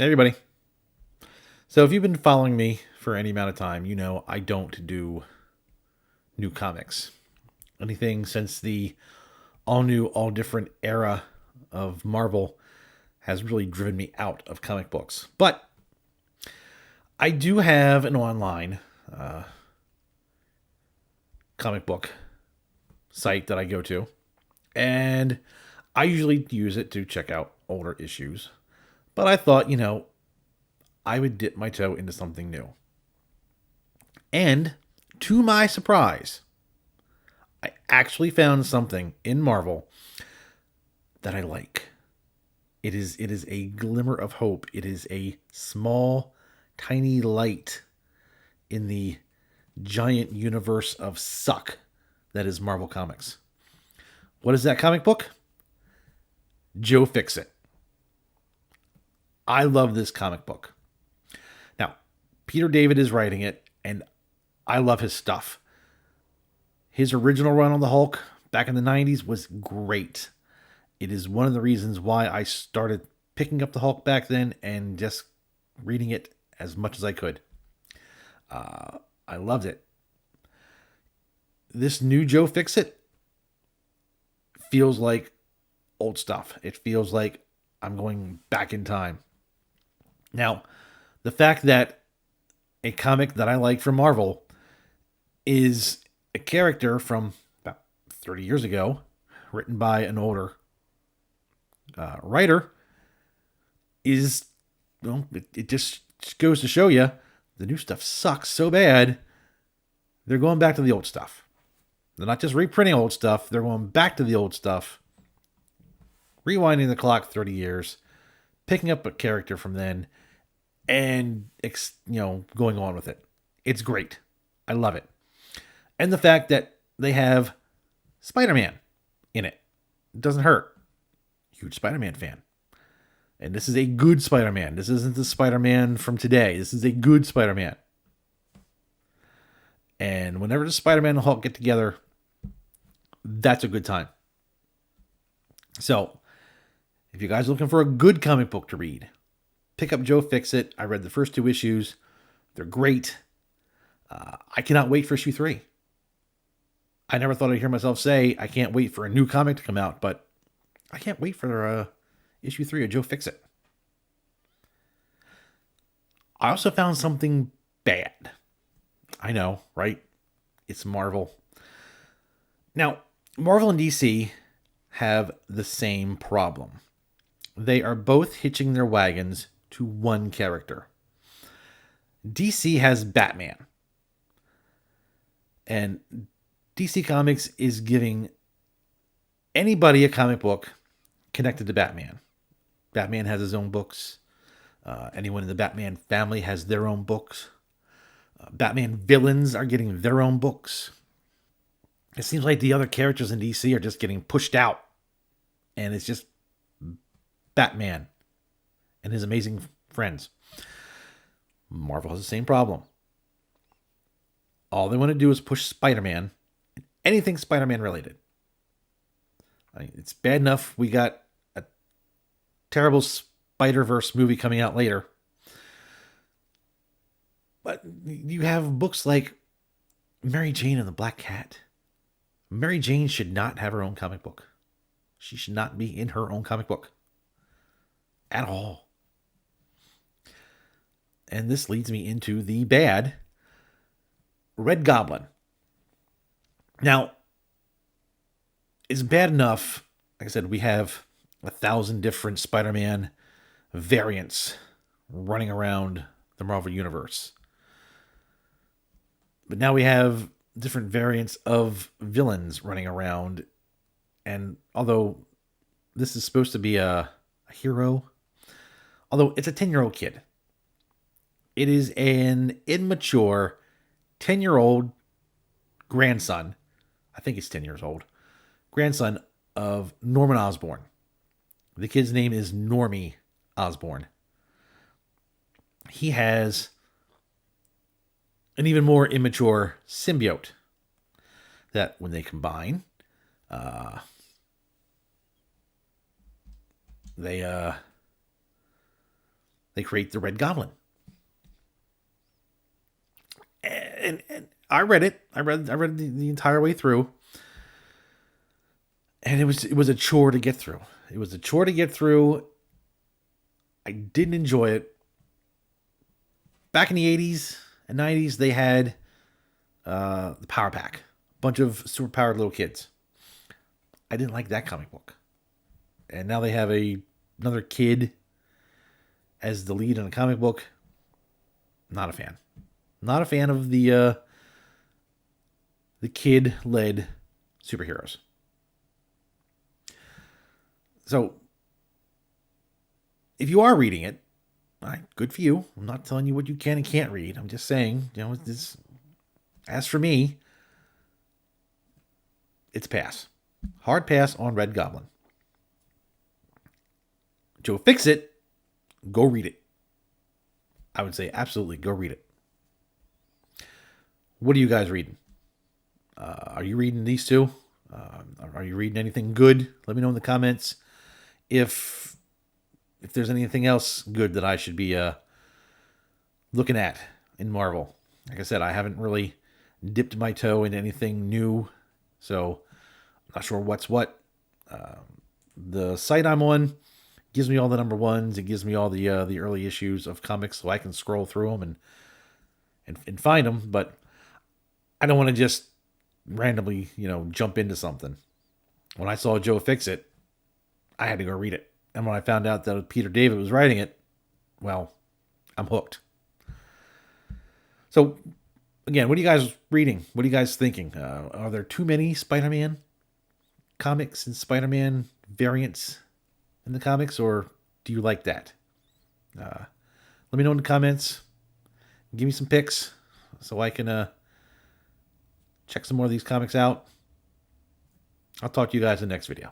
Hey, everybody. So, if you've been following me for any amount of time, you know I don't do new comics. Anything since the all new, all different era of Marvel has really driven me out of comic books. But I do have an online comic book site that I go to, and I usually use it to check out older issues. But I thought, I would dip my toe into something new. And to my surprise, I actually found something in Marvel that I like. It is a glimmer of hope. It is a small, tiny light in the giant universe of suck that is Marvel Comics. What is that comic book? Joe Fixit. I love this comic book. Now, Peter David is writing it, and I love his stuff. His original run on the Hulk back in the 90s was great. It is one of the reasons why I started picking up the Hulk back then and just reading it as much as I could. I loved it. This new Joe Fixit feels like old stuff. It feels like I'm going back in time. Now, the fact that a comic that I like from Marvel is a character from about 30 years ago, written by an older writer, is, well, it just goes to show you the new stuff sucks so bad, they're going back to the old stuff. They're not just reprinting old stuff, they're going back to the old stuff, rewinding the clock 30 years, picking up a character from then, and going on with it. It's great. I love it. And the fact that they have Spider-Man in it doesn't hurt. Huge Spider-Man fan. And this is a good Spider-Man. This isn't the Spider-Man from today. This is a good Spider-Man. And whenever the Spider-Man and Hulk get together, that's a good time. So, if you guys are looking for a good comic book to read, pick up Joe Fixit. I read the first two issues. They're great. I cannot wait for issue 3. I never thought I'd hear myself say I can't wait for a new comic to come out, but I can't wait for issue 3 of Joe Fixit. I also found something bad. I know, right? It's Marvel. Now, Marvel and DC have the same problem. They are both hitching their wagons to one character. DC has Batman. And DC Comics is giving anybody a comic book connected to Batman. Batman has his own books. Anyone in the Batman family has their own books. Batman villains are getting their own books. It seems like the other characters in DC are just getting pushed out. And it's just Batman and his amazing friends. Marvel has the same problem. All they want to do is push Spider-Man, anything Spider-Man related. It's bad enough we got a terrible Spider-Verse movie coming out later. But you have books like Mary Jane and the Black Cat. Mary Jane should not have her own comic book. She should not be in her own comic book. At all. And this leads me into the bad Red Goblin. Now, it's bad enough. Like I said, we have 1,000 different Spider-Man variants running around the Marvel Universe. But now we have different variants of villains running around. And although this is supposed to be a hero, although it's a 10-year-old kid, it is an immature 10-year-old grandson. I think he's 10 years old. Grandson of Norman Osborn. The kid's name is Normie Osborn. He has an even more immature symbiote that when they combine, they They create the Red Goblin. And I read it. I read the entire way through. And it was a chore to get through. It was a chore to get through. I didn't enjoy it. Back in the 80s and 90s, they had the Power Pack. A bunch of superpowered little kids. I didn't like that comic book. And now they have another kid as the lead in a comic book. Not a fan. Not a fan of the kid-led superheroes. So, if you are reading it, all right, good for you. I'm not telling you what you can and can't read. I'm just saying, this. As for me, it's a pass. Hard pass on Red Goblin. Joe Fixit, go read it. I would say absolutely go read it. What are you guys reading? Are you reading these two? Are you reading anything good? Let me know in the comments if there's anything else good that I should be looking at in Marvel. Like I said, I haven't really dipped my toe into anything new, so I'm not sure what's what. The site I'm on gives me all the number ones. It gives me all the early issues of comics, so I can scroll through them and find them. But I don't want to just randomly, jump into something. When I saw Joe Fixit, I had to go read it. And when I found out that Peter David was writing it, well, I'm hooked. So, again, what are you guys reading? What are you guys thinking? Are there too many Spider-Man comics and Spider-Man variants in the comics, or do you like that? Let me know in the comments. Give me some picks so I can check some more of these comics out. I'll talk to you guys in the next video.